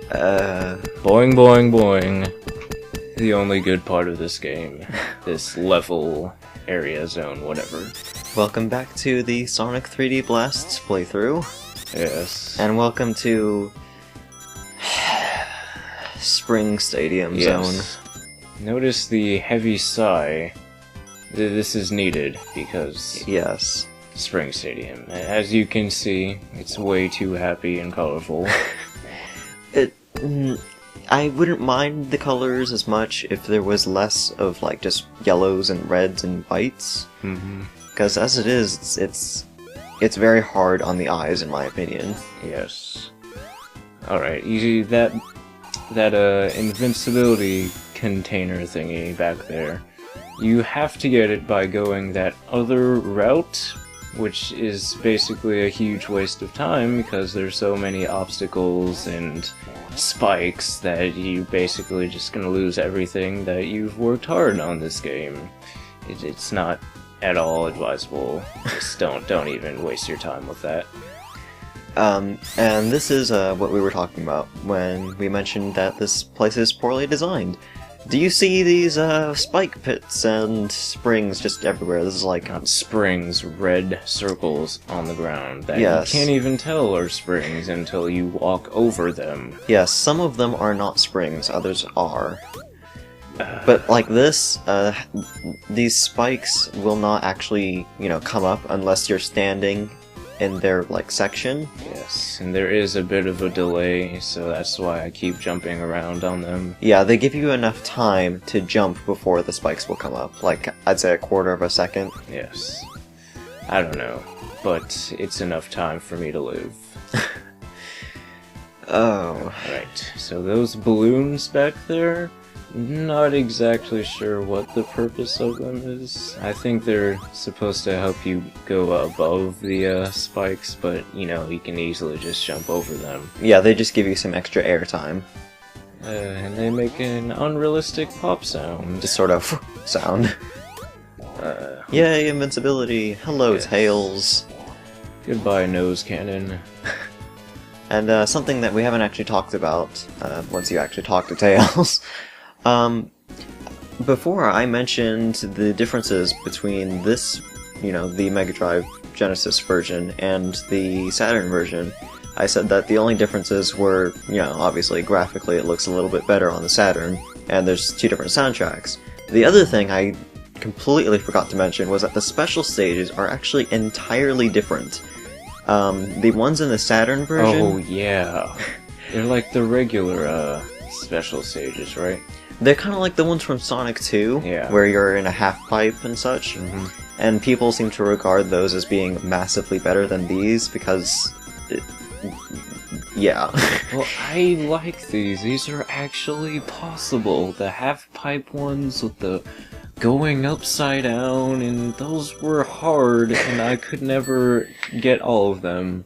Boing, boing, boing. The only good part of this game. This level, area, zone, whatever. Welcome back to the Sonic 3D Blasts playthrough. Yes. And welcome to... Spring Stadium Zone. Notice the heavy sigh. This is needed because... Yes. Spring Stadium. As you can see, it's way too happy and colorful. I wouldn't mind the colors as much if there was less of, like, just yellows and reds and whites. Because as it is, it's very hard on the eyes, in my opinion. Yes. Alright, that invincibility container thingy back there, you have to get it by going that other route, which is basically a huge waste of time because there's so many obstacles and spikes that you basically just gonna lose everything that you've worked hard on this game. It's not at all advisable. Just don't even waste your time with that. And this is what we were talking about when we mentioned that this place is poorly designed. Do you see these spike pits and springs just everywhere? This is like... Not springs, red circles on the ground that Yes. you can't even tell are springs until you walk over them. Yes, some of them are not springs, others are. But like this, these spikes will not actually, come up unless you're standing in their, like, section. Yes, and there is a bit of a delay, so that's why I keep jumping around on them. Yeah, they give you enough time to jump before the spikes will come up. Like, I'd say a quarter of a second. Yes. I don't know, but it's enough time for me to live. Oh. Right, so those balloons back there, not exactly sure what the purpose of them is. I think they're supposed to help you go above the spikes, but, you can easily just jump over them. Yeah, they just give you some extra air time. And they make an unrealistic pop sound. Just sort of sound. Yay, invincibility! Hello, Yes. Tails! Goodbye, nose cannon. And something that we haven't actually talked about, once you actually talk to Tails. Before I mentioned the differences between this, the Mega Drive Genesis version and the Saturn version, I said that the only differences were, obviously graphically it looks a little bit better on the Saturn, and there's two different soundtracks. The other thing I completely forgot to mention was that the special stages are actually entirely different. The ones in the Saturn version... Oh, yeah. They're like the regular, special stages, right? They're kind of like the ones from Sonic 2, Yeah. where you're in a half-pipe and such, and people seem to regard those as being massively better than these, because... yeah. Well, I like these. These are actually possible. The half-pipe ones with the going upside down, and those were hard, and I could never get all of them.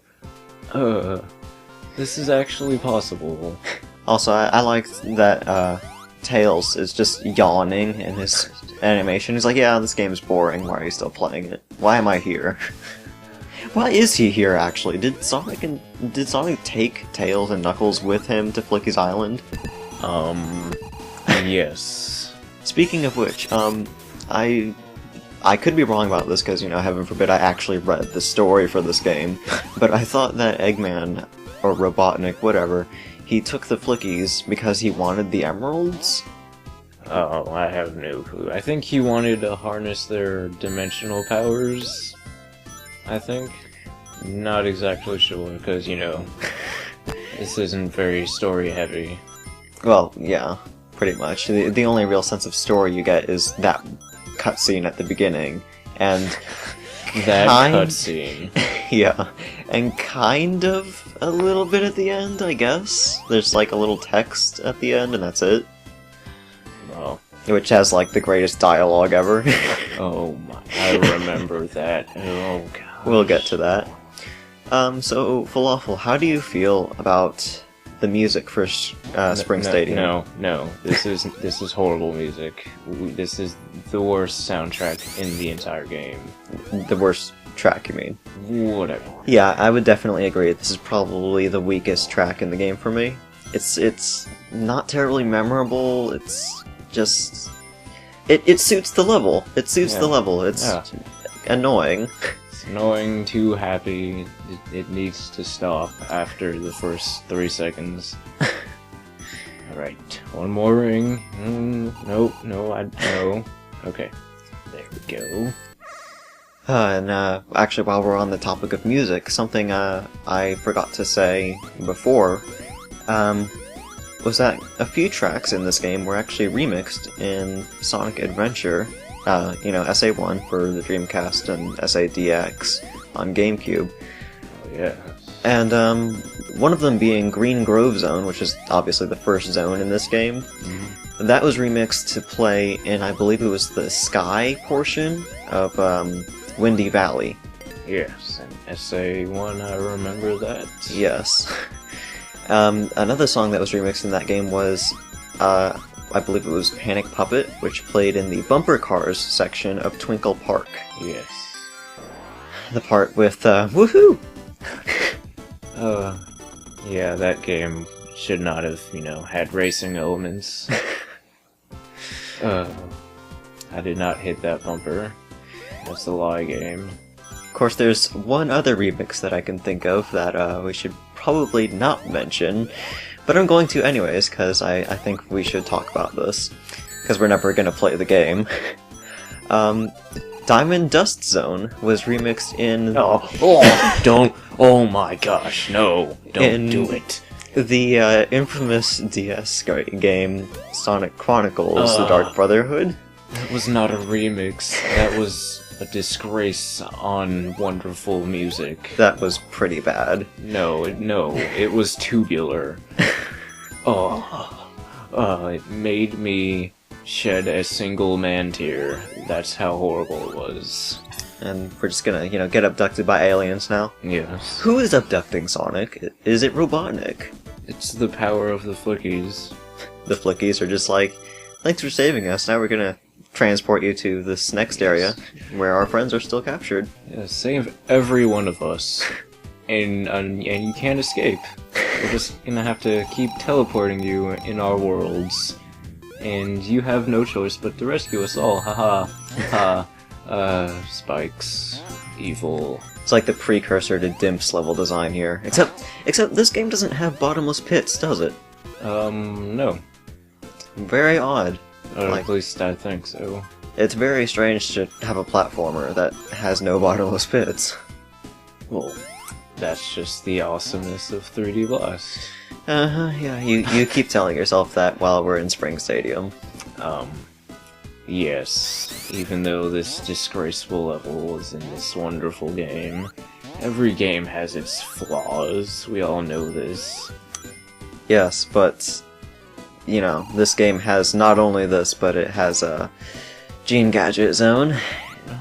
This is actually possible. Also, I liked that, Tails is just yawning in his animation. He's like, yeah, this game's boring, why are you still playing it? Why am I here? Why is he here, actually? Did Sonic take Tails and Knuckles with him to Flicky's Island? Yes. Speaking of which, I could be wrong about this because, heaven forbid I actually read the story for this game, but I thought that Eggman, or Robotnik, whatever, he took the Flickies because he wanted the emeralds? Oh, I have no clue. I think he wanted to harness their dimensional powers, I think. Not exactly sure, because, this isn't very story-heavy. Well, yeah, pretty much. The only real sense of story you get is that cutscene at the beginning, and... That cutscene. Yeah, and kind of a little bit at the end, I guess. There's like a little text at the end, and that's it. Oh. Which has like the greatest dialogue ever. Oh my, I remember that. Oh god. We'll get to that. So, Falafel, how do you feel about the music for Spring Stadium? No. This is horrible music. This is the worst soundtrack in the entire game. The worst track, you mean? Whatever. Yeah, I would definitely agree. This is probably the weakest track in the game for me. It's not terribly memorable. It's just it suits the level. It suits the level. It's annoying. It's annoying, too happy. It needs to stop after the first 3 seconds. Alright, one more ring. No. Okay, there we go. Actually, while we're on the topic of music, something I forgot to say before was that a few tracks in this game were actually remixed in Sonic Adventure. SA1 for the Dreamcast and SADX on GameCube. Oh, yeah. And one of them being Green Grove Zone, which is obviously the first zone in this game. Mm-hmm. That was remixed to play in, I believe it was the Sky portion of Windy Valley. Yes, and SA1, I remember that. Yes. Another song that was remixed in that game was, I believe it was Panic Puppet, which played in the Bumper Cars section of Twinkle Park. Yes. The part with, woohoo! Yeah, that game should not have, had racing elements. I did not hit that bumper. That's a lie game. Of course, there's one other remix that I can think of that we should probably not mention, but I'm going to anyways, because I think we should talk about this, because we're never going to play the game. Diamond Dust Zone was remixed in... Oh my gosh, no, don't do it. The infamous DS game Sonic Chronicles The Dark Brotherhood. That was not a remix, that was a disgrace on wonderful music. That was pretty bad. No, it was tubular. It made me shed a single man tear. That's how horrible it was. And we're just gonna, get abducted by aliens now? Yes. Who is abducting Sonic? Is it Robotnik? It's the power of the Flickies. The Flickies are just like, thanks for saving us, now we're gonna transport you to this next area, where our friends are still captured. Yeah, save every one of us. And you can't escape. We're just gonna have to keep teleporting you in our worlds. And you have no choice but to rescue us all, haha. Spikes. Evil. It's like the precursor to Dimp's level design here. Except this game doesn't have bottomless pits, does it? No. Very odd. At least I think so. It's very strange to have a platformer that has no bottomless pits. Well, that's just the awesomeness of 3D Blast. Yeah, you keep telling yourself that while we're in Spring Stadium. Yes. Even though this disgraceful level was in this wonderful game, every game has its flaws. We all know this. Yes, but, this game has not only this, but it has a Gene Gadget Zone.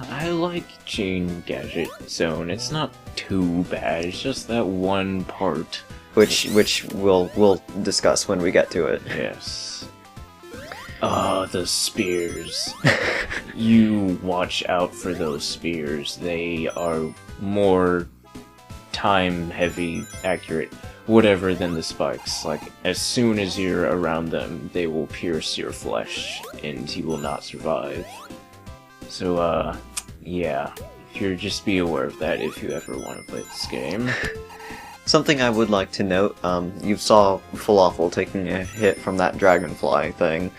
I like Gene Gadget Zone. It's not too bad. It's just that one part. Which we'll discuss when we get to it. Yes. The spears. You watch out for those spears. They are more time-heavy, accurate, whatever than the spikes. Like, as soon as you're around them, they will pierce your flesh, and you will not survive. So, yeah. Just be aware of that if you ever want to play this game. Something I would like to note, you saw Falafel taking a hit from that dragonfly thing.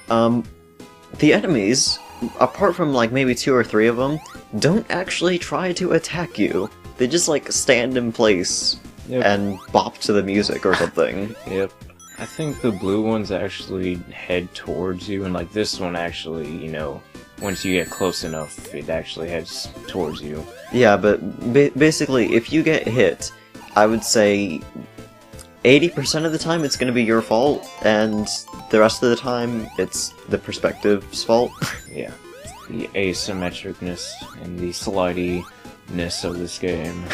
The enemies, apart from maybe 2 or 3 of them, don't actually try to attack you. They just stand in place and bop to the music or something. Yep. I think the blue ones actually head towards you, and this one actually, once you get close enough, it actually heads towards you. Yeah, but basically, if you get hit, I would say 80% of the time it's going to be your fault, and the rest of the time it's the perspective's fault. Yeah. The asymmetricness and the slidiness of this game.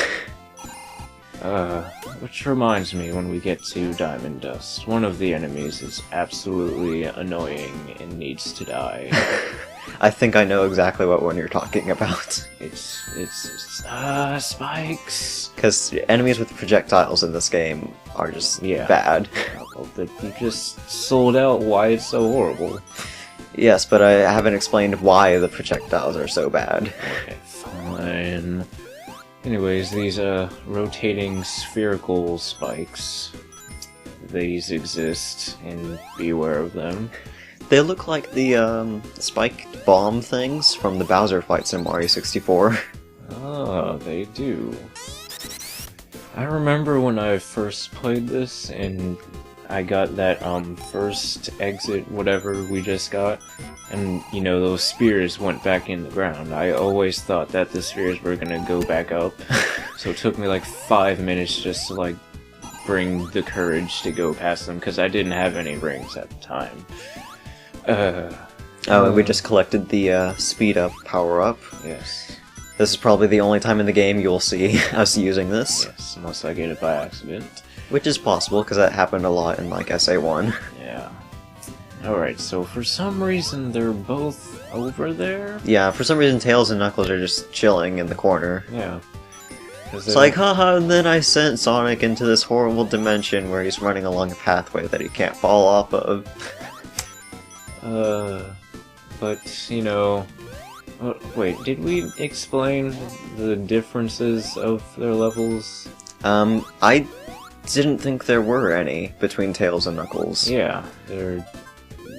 Which reminds me, when we get to Diamond Dust, one of the enemies is absolutely annoying and needs to die. I think I know exactly what one you're talking about. It's spikes. Because enemies with projectiles in this game are just bad. Well, you just sold out why it's so horrible. Yes, but I haven't explained why the projectiles are so bad. Okay, fine. Anyways, these rotating spherical spikes, these exist, and beware of them. They look like the spiked bomb things from the Bowser fights in Mario 64. Oh, they do. I remember when I first played this, and I got that first exit, whatever we just got, and you know, those spears went back in the ground. I always thought that the spears were gonna go back up, so it took me like 5 minutes just to like bring the courage to go past them, because I didn't have any rings at the time. And we just collected the speed up power up. Yes. This is probably the only time in the game you'll see us using this. Yes, unless I get it by accident. Which is possible, because that happened a lot in, like, SA1. Yeah. Alright, so for some reason they're both over there? Yeah, for some reason Tails and Knuckles are just chilling in the corner. Yeah. It's like, haha, and then I sent Sonic into this horrible dimension where he's running along a pathway that he can't fall off of. But, you know... wait, did we explain the differences of their levels? I didn't think there were any between Tails and Knuckles. Yeah, they're...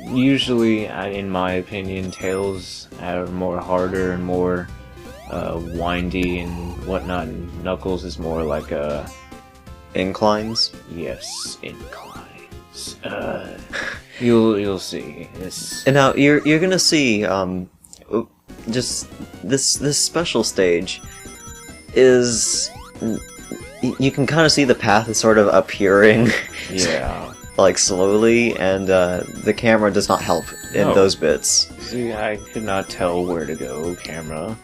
Usually, in my opinion, Tails are more harder and more windy and whatnot, and Knuckles is more like a... Inclines? Yes, inclines. You'll see. And now, you're gonna see, just this special stage is... You can kind of see the path is sort of appearing. Yeah. Like, slowly, and the camera does not help in those bits. See, I could not tell where to go, camera.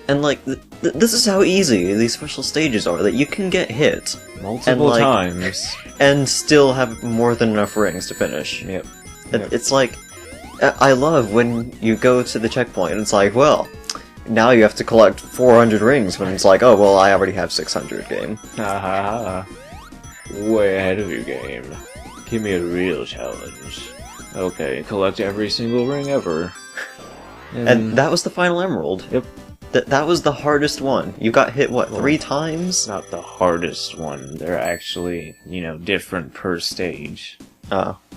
And, like, this is how easy these special stages are, that you can get hit. Multiple times. And still have more than enough rings to finish. Yep. It's like... I love when you go to the checkpoint and it's like, well, now you have to collect 400 rings, when it's like, oh, well, I already have 600, game. Haha. Way ahead of you, game. Give me a real challenge. Okay, collect every single ring ever. And that was the final emerald. Yep. That was the hardest one. You got hit, what, 3 times? Not the hardest one. They're actually, you know, different per stage.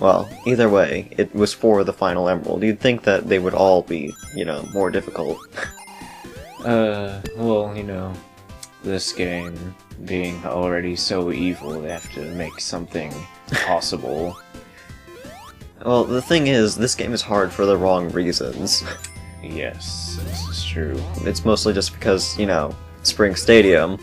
Well, either way, it was for the final emerald. You'd think that they would all be, you know, more difficult. Well, you know, this game being already so evil, they have to make something possible. Well, the thing is, this game is hard for the wrong reasons. Yes, this is true. It's mostly just because, you know, Spring Stadium.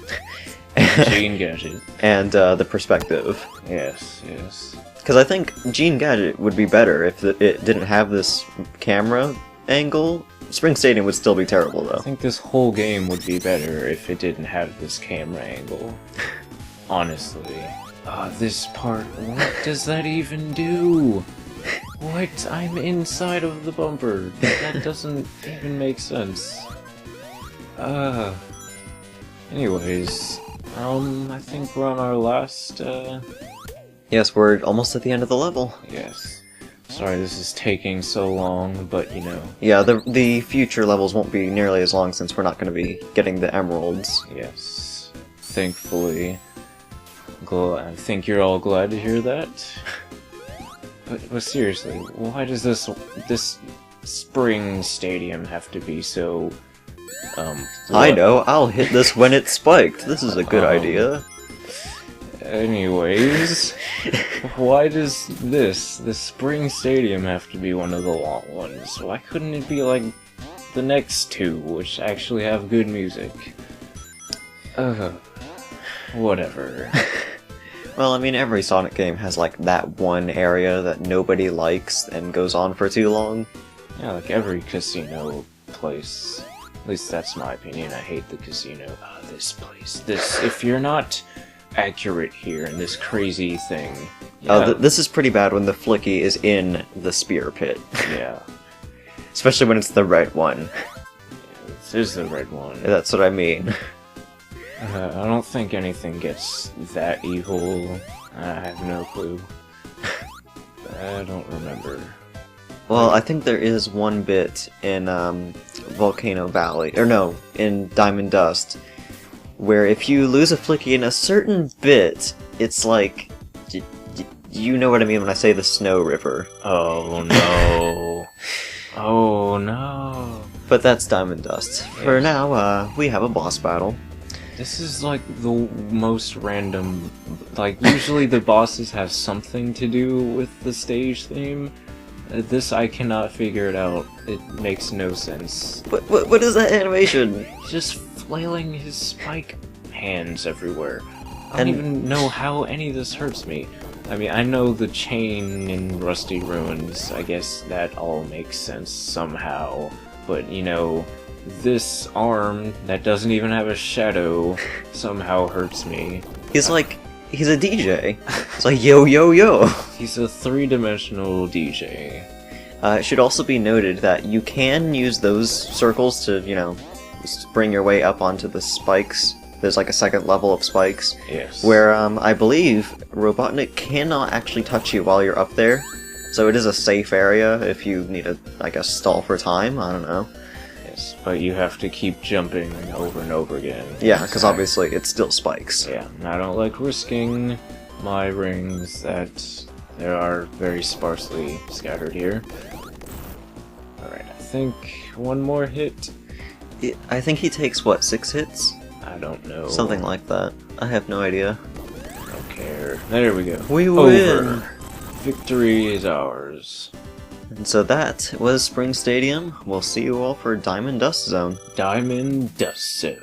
Gene Gadget. And, the perspective. Yes, yes. Because I think Gene Gadget would be better if it didn't have this camera angle. Spring Stadium would still be terrible, though. I think this whole game would be better if it didn't have this camera angle. Honestly. This part, what does that even do? What? I'm inside of the bumper. That doesn't even make sense. Anyways, I think we're on our last, Yes, we're almost at the end of the level. Yes. Sorry this is taking so long, but you know. Yeah, the future levels won't be nearly as long since we're not going to be getting the emeralds. Yes. Thankfully. I think you're all glad to hear that. But seriously, why does this Spring Stadium have to be so, I know, I'll hit this when it's spiked. This is a good idea. Anyways, why does the Spring Stadium have to be one of the long ones? Why couldn't it be like the next two, which actually have good music? Whatever. Well, I mean, every Sonic game has like that one area that nobody likes and goes on for too long. Yeah, like every casino place. At least that's my opinion. I hate the casino. This place. If you're not accurate here in this crazy thing. Yeah. This is pretty bad when the Flicky is in the spear pit. Yeah. Especially when it's the red one. This is the red one. That's what I mean. I don't think anything gets that evil. I have no clue. I don't remember. Well, I think there is one bit in Volcano Valley, or no, in Diamond Dust, where if you lose a Flicky in a certain bit, it's like, you know what I mean when I say the Snow River. Oh no. Oh no. But that's Diamond Dust. For now, we have a boss battle. This is like the most random, like usually the bosses have something to do with the stage theme. This I cannot figure it out. It makes no sense. What is that animation? Just flailing his spike hands everywhere. I don't even know how any of this hurts me. I mean, I know the chain in Rusty Ruins. I guess that all makes sense somehow. But, you know, this arm that doesn't even have a shadow somehow hurts me. He's like, he's a DJ. It's like, yo, yo, yo. He's a three-dimensional DJ. It should also be noted that you can use those circles to, you know, bring your way up onto the spikes. There's like a second level of spikes. Yes. Where, I believe Robotnik cannot actually touch you while you're up there. So it is a safe area if you need to, I guess, stall for time. I don't know. Yes, but you have to keep jumping over and over again. Yeah, because obviously it's still spikes. Yeah, and I don't like risking my rings that there are very sparsely scattered here. Alright, I think one more hit. I think he takes, what, 6 hits? I don't know. Something like that. I have no idea. I don't care. There we go. We win! Over. Victory is ours. And so that was Spring Stadium. We'll see you all for Diamond Dust Zone. Diamond Dust Zone.